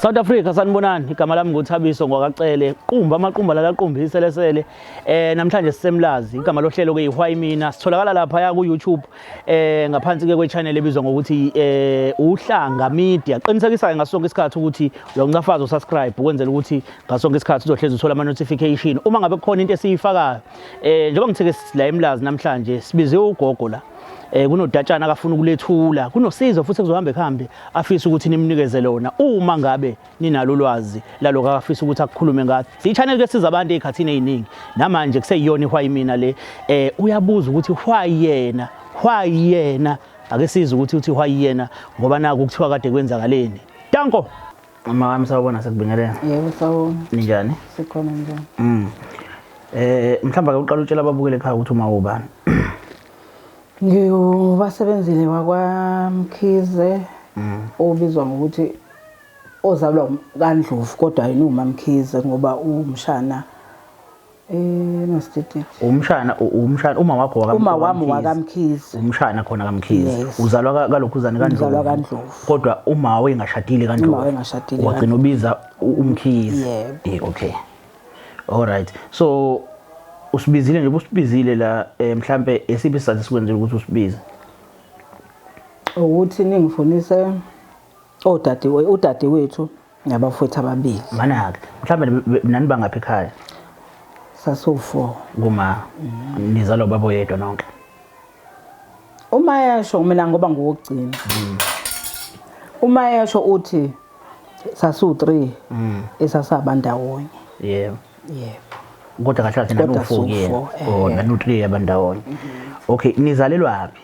South Africa sanibonani, igama lami nguThabiso ngwakacele. Qumba amaqumba la qaqumbise lesele. Namhlanje sisemlazi, igama lohlelo ke iHwaya Mina. Sitholakala lapha ya ku YouTube ngaphansi ke channel ebizwa ngokuthi Uhlanga Media. Qinisekisa ngasonke isikhathi ukuthi uyoncafaza usubscribe ukwenzela ukuthi ngasonke isikhathi uzohlezi uthola ama notification. Uma ngabe kukhona into esiyifakayo njengoba ngitheke la emlazi namhlanje sibize ugogo la. Kunodatshana akafuna ukulethula, kunosizo futhi kuzohamba ehambe afisa ukuthi nimnikeze lona uma ngabe ninalo ulwazi laloko akafisa ukuthi akukhulume ngathi. Si-channel ke siza abantu ezikhathini eziningi namanje kuseyiyona iHwaya Mina le uyabuza ukuthi why yena ake siza ukuthi why yena ngoba naku kuthiwa kade kwenzakaleni. Danko mama wami sawubona sekubingelele. Yebo sawubona. Ninjani? Sikhona njani? Mhlawumbe ake uqala utshela ababukele ekhaya ukuthi uma ubani. Ngiyobasebenzile wakwaMkhize obizwa ngokuthi ozalwa kaNdlovu kodwa yena uMamkhize ngoba umshana noStiti. Umshana uma wakho uma wami wakamkhize. Umshana khona kaMkhize. Uzalwa kalokhuzane kaNdlovu. Uzalwa kaNdlovu. Kodwa uma wengashadile kaNdlovu. Uma wengashadile. Wagcina ubiza uMkhize. Okay. All right. So usibizile nje usibizile la mhlambe esiphi isizathu sikwenzela ukuthi usibize ukuthi ningifunise udade wethu nabafowethu ababili manake mhlambe nani bangapha ekhaya saso4 kuma nizalo babo yedwa nonke uma yasho mina ngoba ngokugcina uma yasho uthi sasu3 esasabandawonye yebo kodwa kahle kahle nanu4 nanu3 abandawonye. Okay, nizalelwa yaphi?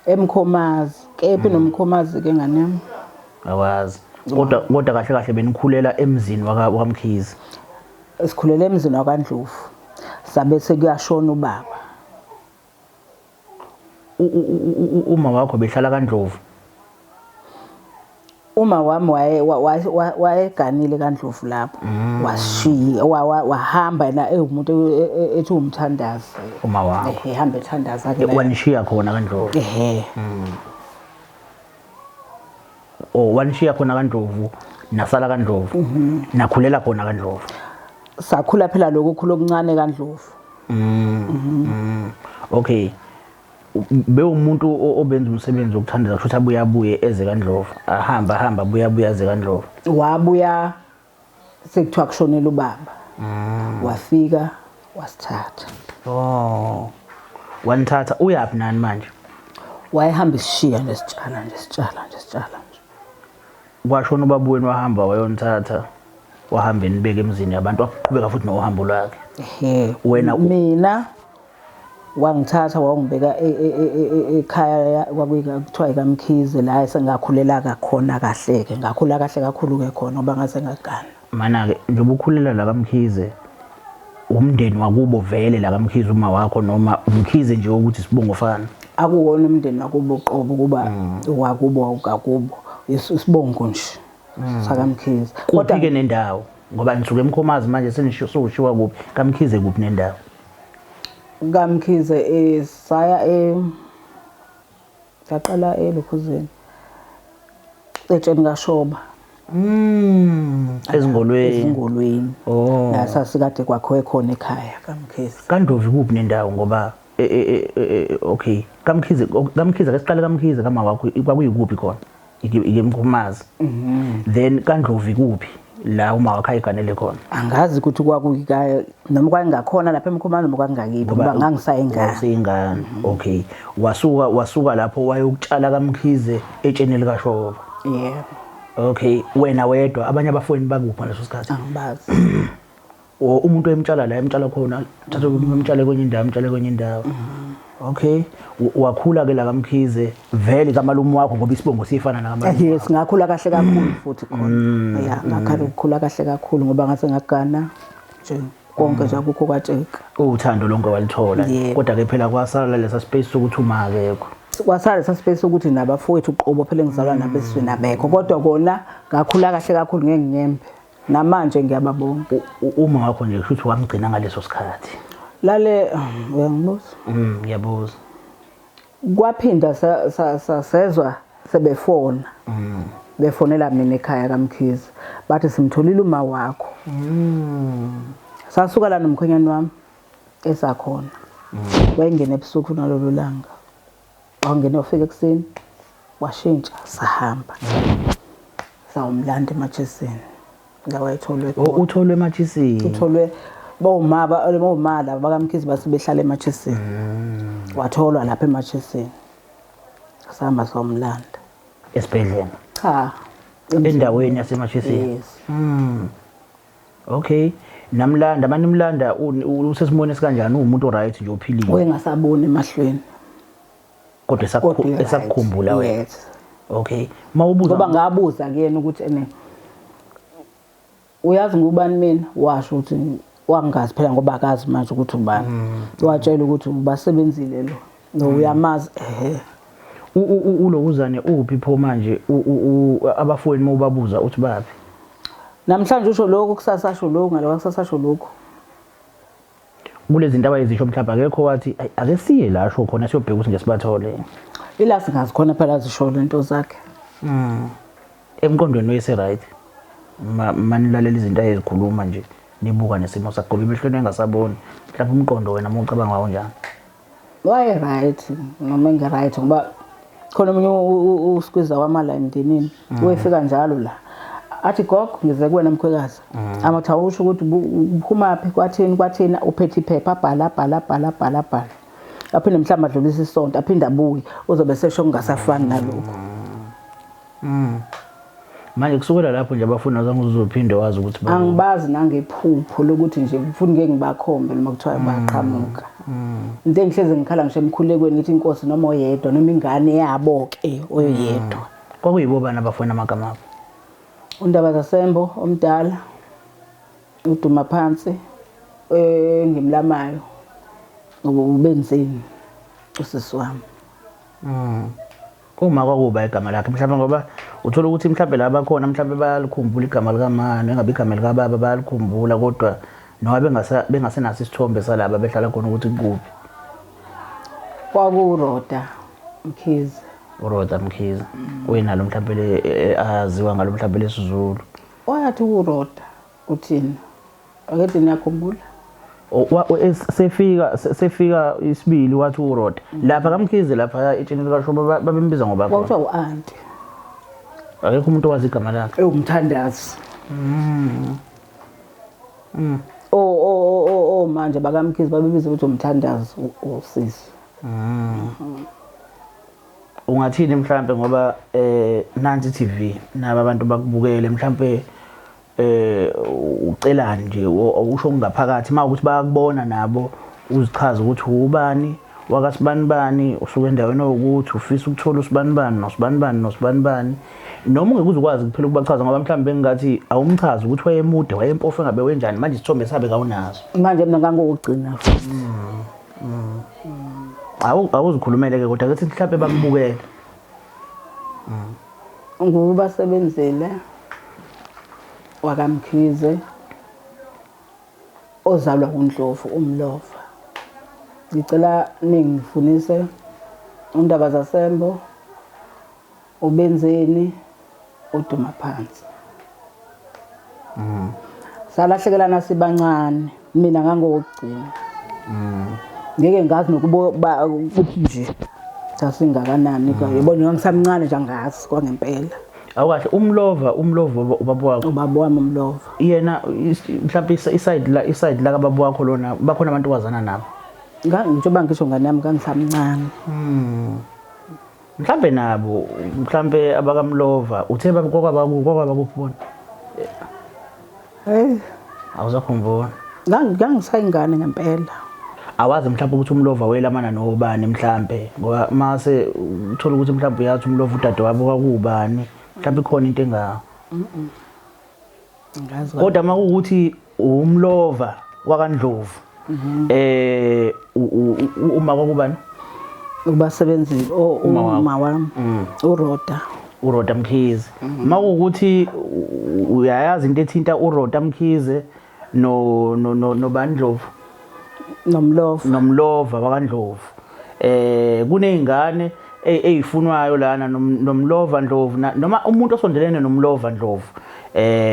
eMkhomazi. Kephi noMkhomazi ke ngane? Awazi. Kodwa kahle kahle benikhulela emzini wakaMkhize. Sikhulela emzini wakaNdlovu. Sabe sekuyashona ubaba. Uma wakho behlala kaNdlovu. Uma wami wayeganile kaNdlovu lapho washiya wahamba la umuntu ethi umthandazi uma wakho ehamba ethandaza ke wanishiya khona kaNdlovu wanishiya khona kaNdlovu nasala kaNdlovu nakhulela khona kaNdlovu sakhula phela lokho khulu okuncane kaNdlovu okay be umuntu obenza umsebenzi wokuthandaza kusho ukuthi abuye eze kaNdlovu ahamba abuya eze kaNdlovu wabuya sekuthiwa kushonela ubaba wafika wasithatha wanithatha uyapi nani manje wayehamba isishiya nesitshala kwashona ubaba wenu wahamba wayonithatha wahambe nibeke emzini yabantu waqhubeka futhi nohambo lwakhe wena mina wangithatha wangibeka ekhaya kwakuthiwa kaMkhize la esengakhulela khona kahleke ngakhula kahle kakhulu ke khona ngoba ngase ngagana mana ke njengoba ukhulela la kaMkhize umndeni wakubo vele la kaMkhize uma wakho noma uMkhize nje ukuthi sibongo fana akuwona umndeni wakubo uqobo kuba wakubo akakubo isibongo nje sakaMkhize kodwa ke nendawo ngoba nisuke eMkhomazi manje senishiwa kuphi kaMkhize kuphi nendawo kaMkhize saya saqala eLukhuzeni etsheni kaShoba ezingolweni la sasikade kwakho khona ekhaya kaMkhize kaNdlovu kuphi nendawo ngoba okay kaMkhize ke siqale kaMkhize kama wakho kwakuyikuphi khona eMkhomazi then kaNdlovu kuphi la uma wakha iganele khona angazi ukuthi kwakuyikaya noma kwakungakhona lapha eMkhomazi noma kwakungakibo ngoba ngangisayingane okay wasuka lapho wayokutshala kaMkhize etsheni likaShoba okay wena wedwa abanye abafowini bakuphi ngaleso sikhathi angibazi umuntu emtshala la emtshala khona thatha umtshale kwenye indawo okay wakhula ke la kaMkhize vele kamalume wakho ngoba isibongo sifana nakaMkhize yes ngakhula kahle kakhulu futhi khona ngakhala ukukhula kahle kakhulu ngoba ngase ngagana nje konke nje akukho kwatsheka uthando lonke walithola kodwa ke phela kwasala lesa space sokuthi uma akekho kwasala lesa space sokuthi nabafowethu uqobo phela ngizalwa nabesizwe abekho kodwa kona ngakhula kahle kakhulu ngenginyembe namanje ngiyababonga uma wakho nje kusho wamgcina ngaleso sikhathi lale uyangibuza ngiyabuza kwaphinda sezwa sebefona befonela mina ekhaya kaMkhize bathi simtholile uma wakho. Sasuka la nomkhwenyana wami esakhona. Wayengena ebusuku nalolu langa. Wangena ufika ekseni washintsha sahamba. Sawumlanda eMatshesini. La wayetholwe khona. Utholwe eMatshesini. Utholwe bomama laba bakaMkhize basebehlala eMatshesini. Watholwa lapha eMatshesini. Sahamba sawumlanda esibhedlela. Cha. Endaweni yaseMatshesini. Yes. Okay. Namlanda manimlanda usesimone sikanjani umuntu oright nje ophilile. Oyengasaboni emahlweni. Kodwa esakukhumbula wena. Yes. Okay. Mawubuza Ngoba ngabuza kuyena ukuthi uyazi ngubani mina washo ukuthi wangazi phela ngoba akazi manje ukuthi ubani. Watshela ukuthi ubasebenzile lo uyamazi ulo uzane uphi pho manje abafowenu mawubabuza uthi bapi. Namhlanje usho lokho kusasa asho lokho ngalo kusasa asho lokho. Kulezi zinto abayizisho mhlawumbe akekho wathi ake siye la asho khona siyobheka ukuthi ngesibathole. Ila singazi khona phela zisho lento zakhe. Emqondweni wese right. Manilalela izinto ayezikhuluma nje nibuka nesimo sakho ngoba emehlweni engasaboni. Mhlawumbe umqondo wena mawucabanga ngawo njani. Why right noma nge right ngoba khona umunye uSqueezer wamala emndenini uyefika njalo la. Athi gogo ngize kuwena mkhwekazi. Amathi awusho ukuthi uphuma phi kwathini uphethe iphepha bhala. Aphinde mhlawumbe adlulisa isonto aphinde abuye uzobe sesho kungasafani nalokho. Manje kusukela lapho nje abafuna zange uzophinde wazi ukuthi angibazi nangephupho lokuthi nje ufuna ngeke ngibakhombe noma kuthiwa baqhamuka. Into engihleze ngikhala ngisho emkhulekweni ngithi inkosi noma oyedwa noma ingane yabo ke oyedwa. Kwakuyibo bani abafuna amagama abo? Undabazasembo omdala uduma phansi ngimlamayo ubenzeni usisi wami. Uma kwakuba igama lakhe mhlawumbe ngoba uthola ukuthi mhlawumbe laba khona mhlawumbe bayalikhumbula igama likaMani engabe igama likababa bayalikhumbula kodwa noma bengasenaso isithombe salaba behlala khona ukuthi kuphi. Kwakuroda Mkhize. Uroda Mkhize. Wenalo mhlawumbe aziwa ngalo mhlawumbe lesizulu. Wayathi uroda uthini? Akade niyakhumbula? Sefika isibili wathi uroda. Lapha kaMkhize lapha etsheni kashoba babembiza ngoba kwakuthiwa uanti. Akekho umuntu owazi igama lakhe. Umthandazi. Manje bakaMkhize babebiza ukuthi umthandazi usisi. Ungathini mhlawumbe ngoba nansi TV naba abantu bakubukele mhlawumbe ucelani nje usho ngaphakathi mawukuthi bayakubona nabo uzichaza ukuthi ubani wakasibanibani usuke endaweni ukuthi ufisa ukuthola usibanibani noma ungeke ukwazi kuphela ukubachaza ngoba mhlawumbe ngathi awumchaza ukuthi wayemude wayempofu engabe wenjani manje isithombe sabe kawunazo manje mina ngangokugcina awuzikhulumele ke kodwa ke mhlawumbe bambukele ngubasebenzele wakaMkhize ozalwa kuNdlovu umlova. Ngicela ningifunise Undabazasembo ubenzeni uduma phansi. Salahlekelana sibancane mina ngangokugcina. Ngeke ngazi nokuba ukuthi nje sasingakanani ka yabona ngisamncane nje angazi kwangempela. Awukahle umlova ubaba wakho. Ubaba wami umlova. Yena mhlawumbe iside la kababa wakho lona bakhona abantu wazana nabo. Njengoba ngisho ngane yami kangisamncane. Mhlawumbe nabo mhlawumbe abakamlova uthe bakwaba kubona. Awuzakhumbula. Ngangisayingane ngempela. Awazi mhlawumbe ukuthi umlova welamana nobani mhlawumbe ngoba mase uthola ukuthi mhlawumbe uyathi umlova udade wabo kwakubani mhlawumbe khona into engawo. Ngazi Kodwa makuthi umlova wakaNdlovu uma kwakubani ubasebenzile uma wami uRoda Mkhize. Makuthi uyayazi into ethinta uRoda Mkhize nobani Ndlovu nomlova wakaNdlovu kunezingane ezifunwayo lana nomlova Ndlovu noma umuntu osondelene nomlova Ndlovu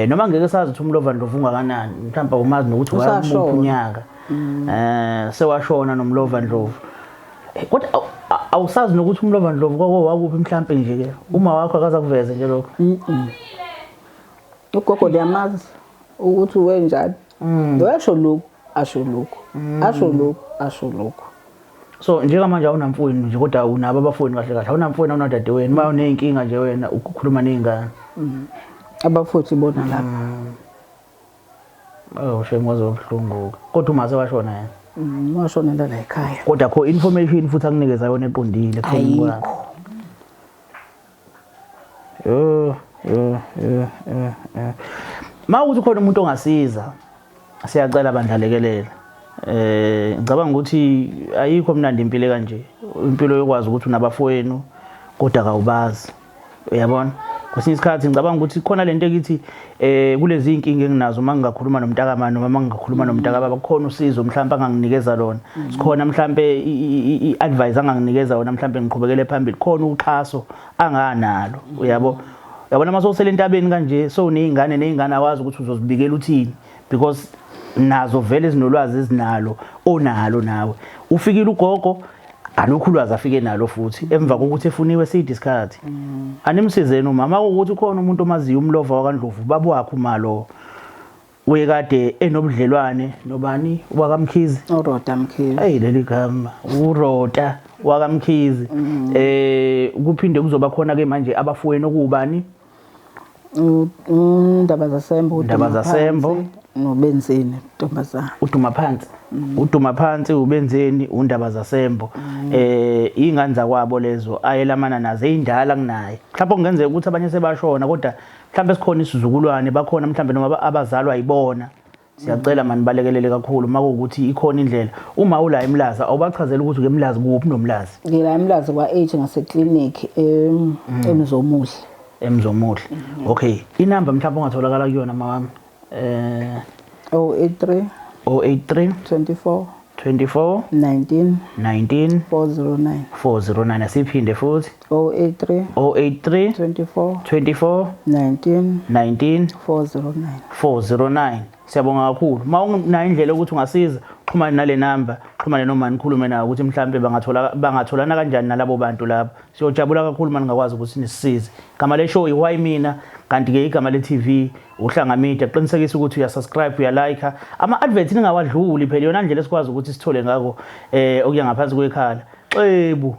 noma ngeke sazi ukuthi umlova Ndlovu ungakanani mhlawumbe umazi nokuthi wayamuphi unyaka sewashona nomlova Ndlovu kodwa awusazi nokuthi umlova Ndlovu wakuphi mhlawumbe nje ke uma wakho akazakuveze nje lokho ugogo liyamazi ukuthi wenjani washo lokho asho lokho asho lokho asho lokho so njengamanje awunamfowini nje kodwa unabo abafowini kahle kahle awunamfowini awunadadewenu uma uneyinkinga nje wena ukukhuluma nezingane abafuthi bona lapha shame wazobhlungu kodwa uma sewashona yena washonela la ekhaya kodwa kho information futhi akunikeza yona eqondile ekhoneni kwakho mawuthi khona umuntu ongasiza siyacela bandlalekelela ngicabanga ukuthi ayikho mnandi impilo kanje impilo yokwazi ukuthi unabafowenu kodwa akawubazi uyabona kwesinye isikhathi ngicabanga ukuthi khona lento ekithi kulezi inkinga enginazo mangingakhuluma nomntakamani noma mangingakhuluma nomntakababa kukhona usizo mhlawumbe anganginikeza lona sikhona mhlawumbe iadvice anganginikeza wona mhlawumbe ngiqhubekele phambili khona uxhaso anganalo uyabona masosele entabeni kanje so nezingane awazi ukuthi uzozibikela uthini because nazo vele zinolwazi ezinalo onalo nawe ufikile ugogo alokhu ulwazi afike nalo futhi emva kokuthi efuniwe siyidiskhathi animsizeni umama ukuthi khona umuntu omaziyo umlova wakaNdlovu babo wakho malo wekade enobudlelwane nobani wakaMkhizi uRota Mkhizi hey leli gama uRota wakaMkhizi kuphinde kuzoba khona ke manje abafowenu okubani Ndaba zasembo nobenzeni ntombazana uduma phansi ubenzeni undaba zasembo ingane zakwabo lezo ayelamana nazo ezindala kunaye mhlawumbe kungenzeka ukuthi abanye sebashona kodwa mhlawumbe sikhona isizukulwane bakhona mhlawumbe noma abazalwa ayibona siyacela mani balekelele kakhulu makuwukuthi ikhona indlela uma ula eMlaza awubachazela ukuthi ke eMlaza kuphi noMlaza ngila eMlaza kwa age ngase clinic eMzomuhle okay inamba mhlawumbe ongatholakala kuyona mama 083 24 19 409 asiphinde futhi 083 24 19 409 siyabonga kakhulu mawunayo indlela ukuthi ungasiza xhumana nale number xhumane noma nikhulume nayo ukuthi mhlambe bangatholana kanjani nalabo bantu lapho siyojabula kakhulu manje ngakwazi ukuthi nisisize igama le show iwhy mina kanti ke igama le TV uhlanga media qinisekisa ukuthi uyasubscribe uyalike ama adverts ningawadluli phela yona indlela esikwazi ukuthi sithole ngako okuya ngaphansi kwekhala xebu